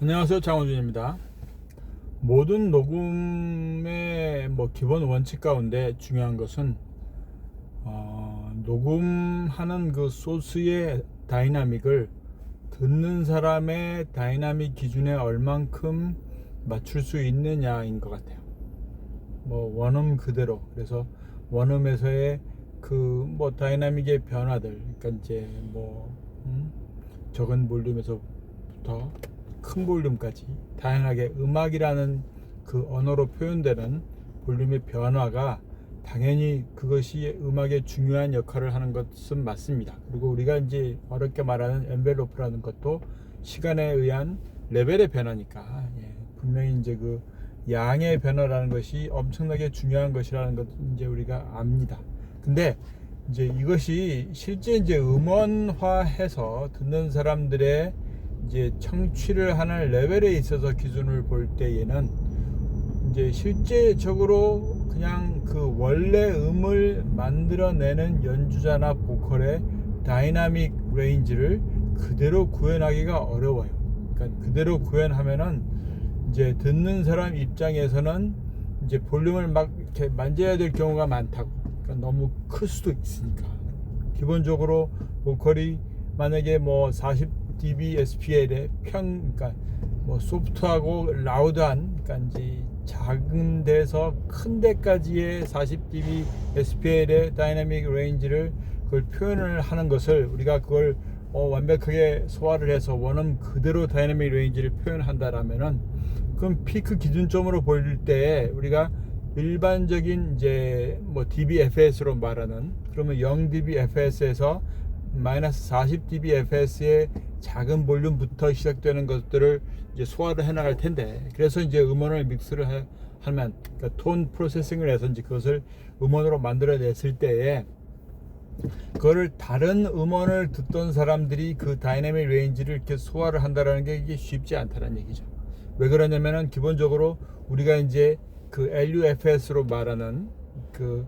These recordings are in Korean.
안녕하세요, 장원준입니다. 모든 녹음의 기본 원칙 가운데 중요한 것은 녹음하는 그 소스의 다이나믹을 듣는 사람의 다이나믹 기준에 얼만큼 맞출 수 있느냐인 것 같아요. 원음 그대로. 그래서 원음에서의 다이나믹의 변화들, 그러니까 이제 적은 볼륨에서부터 큰 볼륨까지 다양하게 음악이라는 그 언어로 표현되는 볼륨의 변화가 당연히 그것이 음악에 중요한 역할을 하는 것은 맞습니다. 그리고 우리가 이제 어렵게 말하는 엔벨로프라는 것도 시간에 의한 레벨의 변화니까, 분명히 이제 그 양의 변화라는 것이 엄청나게 중요한 것이라는 것 이제 우리가 압니다. 근데 이제 이것이 실제 이제 음원화해서 듣는 사람들의 이제 청취를 하는 레벨에 있어서 기준을 볼 때에는 이제 실제적으로 그냥 그 원래 음을 만들어내는 연주자나 보컬의 다이나믹 레인지를 그대로 구현하기가 어려워요. 그러니까 그대로 구현하면은 이제 듣는 사람 입장에서는 이제 볼륨을 막 이렇게 만져야 될 경우가 많다고. 그러니까 너무 클 수도 있으니까. 기본적으로 보컬이 만약에 40dB SPL의 그러니까 소프트하고 라우드한, 그러니까 이제 작은 데서 큰 데까지의 40dB SPL의 다이나믹 레인지를 그걸 표현을 하는 것을 우리가 그걸 완벽하게 소화를 해서 원음 그대로 다이나믹 레인지를 표현한다라면은 그럼 피크 기준점으로 볼 때 우리가 일반적인 이제 dBFS로 말하는, 그러면 0dBFS에서 마이너스 40dBFS의 작은 볼륨부터 시작되는 것들을 이제 소화를 해 나갈 텐데, 그래서 이제 음원을 믹스를 하면, 그러니까 톤 프로세싱을 해서 이제 그것을 음원으로 만들어냈을 때에 그거를 다른 음원을 듣던 사람들이 그 다이내믹 레인지를 이렇게 소화를 한다라는 게 이게 쉽지 않다는 얘기죠. 왜 그러냐면은 기본적으로 우리가 이제 그 LUFS로 말하는 그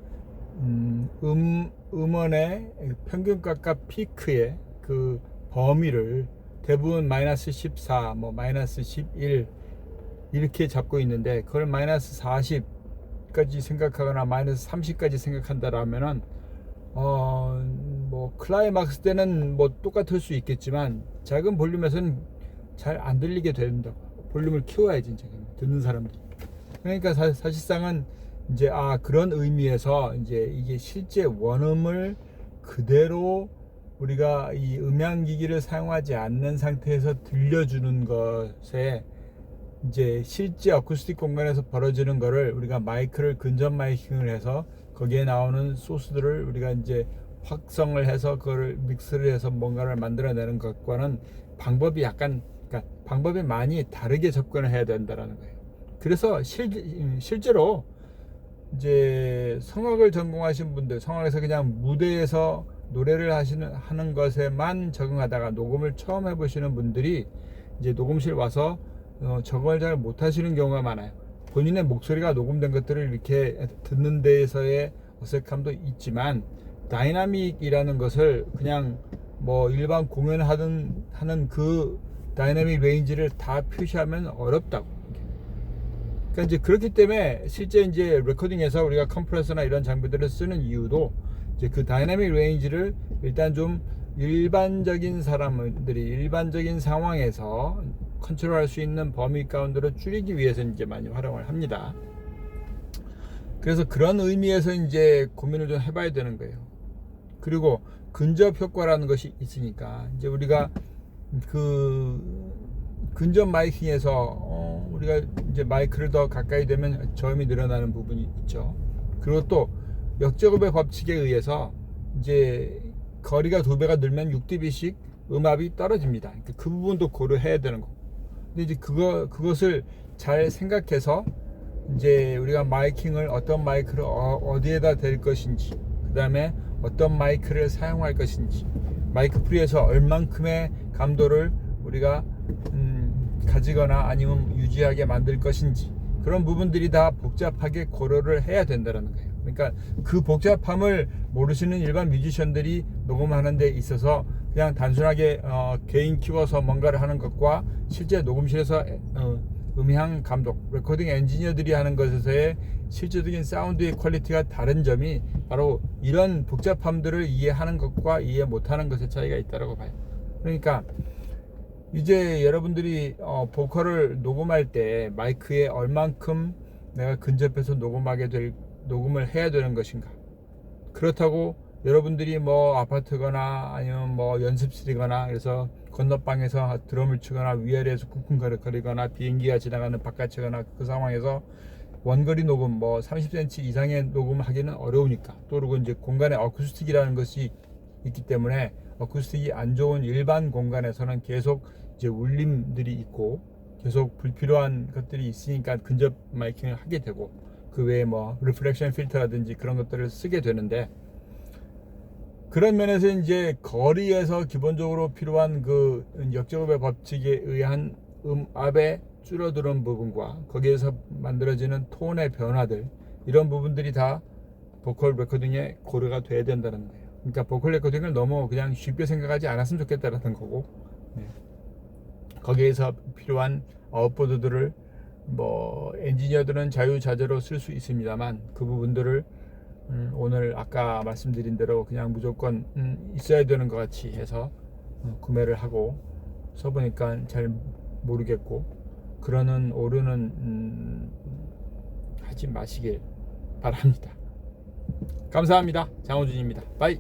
음원의 평균값과 피크의 그 범위를 대부분 마이너스 14, 마이너스 11 이렇게 잡고 있는데, 그걸 마이너스 40까지 생각하거나 마이너스 30까지 생각한다라면은 클라이막스 때는 똑같을 수 있겠지만 작은 볼륨에서는 잘 안 들리게 된다고. 볼륨을 키워야지 이제 듣는 사람들이. 그러니까 사실상은 이제 그런 의미에서 이제 이게 실제 원음을 그대로 우리가 이 음향기기를 사용하지 않는 상태에서 들려주는 것에 이제 실제 어쿠스틱 공간에서 벌어지는 거를 우리가 마이크를 근접 마이킹을 해서 거기에 나오는 소스들을 우리가 이제 확성을 해서 그걸 믹스를 해서 뭔가를 만들어내는 것과는 방법이 그러니까 방법이 많이 다르게 접근을 해야 된다라는 거예요. 그래서 실제로 이제 성악을 전공하신 분들, 성악에서 그냥 무대에서 노래를 하는 것에만 적응하다가 녹음을 처음 해보시는 분들이 이제 녹음실 와서 적응을 잘 못하시는 경우가 많아요. 본인의 목소리가 녹음된 것들을 이렇게 듣는 데에서의 어색함도 있지만, 다이나믹이라는 것을 그냥 일반 공연하는 그 다이나믹 레인지를 다 표시하면 어렵다고. 그러니까 이제 그렇기 때문에 실제 이제 레코딩에서 우리가 컴프레서나 이런 장비들을 쓰는 이유도 이제 그 다이나믹 레인지를 일단 좀 일반적인 사람들이 일반적인 상황에서 컨트롤할 수 있는 범위 가운데로 줄이기 위해서 이제 많이 활용을 합니다. 그래서 그런 의미에서 이제 고민을 좀 해봐야 되는 거예요. 그리고 근접 효과라는 것이 있으니까 이제 우리가 그 근접 마이킹에서 우리가 이제 마이크를 더 가까이 대면 저음이 늘어나는 부분이 있죠. 그리고 또 역제곱의 법칙에 의해서 이제 거리가 2배가 늘면 6dB씩 음압이 떨어집니다. 그러니까 그 부분도 고려해야 되는 거고. 근데 이제 그것을 잘 생각해서 이제 우리가 마이킹을 어떤 마이크를 어디에다 댈 것인지, 그 다음에 어떤 마이크를 사용할 것인지, 마이크 프리에서 얼만큼의 감도를 우리가 가지거나 아니면 유지하게 만들 것인지, 그런 부분들이 다 복잡하게 고려를 해야 된다는 거예요. 그러니까 그 복잡함을 모르시는 일반 뮤지션들이 녹음하는 데 있어서 그냥 단순하게 개인 키워서 뭔가를 하는 것과 실제 녹음실에서 음향 감독, 레코딩 엔지니어들이 하는 것에서의 실질적인 사운드의 퀄리티가 다른 점이 바로 이런 복잡함들을 이해하는 것과 이해 못하는 것의 차이가 있다고 봐요. 그러니까 이제 여러분들이 보컬을 녹음할 때 마이크에 얼만큼 내가 근접해서 녹음을 해야 되는 것인가. 그렇다고 여러분들이 뭐 아파트거나 아니면 뭐 연습실이거나 그래서 건너방에서 드럼을 치거나 위아래에서 쿵쿵거리거나 비행기가 지나가는 바깥이거나 그 상황에서 원거리 녹음 뭐 30cm 이상의 녹음을 하기는 어려우니까, 또 그리고 이제 공간에 어쿠스틱이라는 것이 있기 때문에 어쿠스틱이 안 좋은 일반 공간에서는 계속 이제 울림들이 있고 계속 불필요한 것들이 있으니까 근접 마이킹을 하게 되고, 그 외에 뭐 리프렉션 필터라든지 그런 것들을 쓰게 되는데, 그런 면에서 이제 거리에서 기본적으로 필요한 그 역제곱의 법칙에 의한 음압의 줄어드는 부분과 거기에서 만들어지는 톤의 변화들, 이런 부분들이 다 보컬 레코딩에 고려가 돼야 된다는 거예요. 그러니까 보컬 레코딩을 너무 그냥 쉽게 생각하지 않았으면 좋겠다라는 거고, 네. 거기에서 필요한 아웃보드들을 뭐 엔지니어들은 자유자재로 쓸 수 있습니다만, 그 부분들을 오늘 아까 말씀드린 대로 그냥 무조건 있어야 되는 것 같이 해서 구매를 하고 써보니까 잘 모르겠고, 그러는 오류는 하지 마시길 바랍니다. 감사합니다. 장호준입니다. 바이.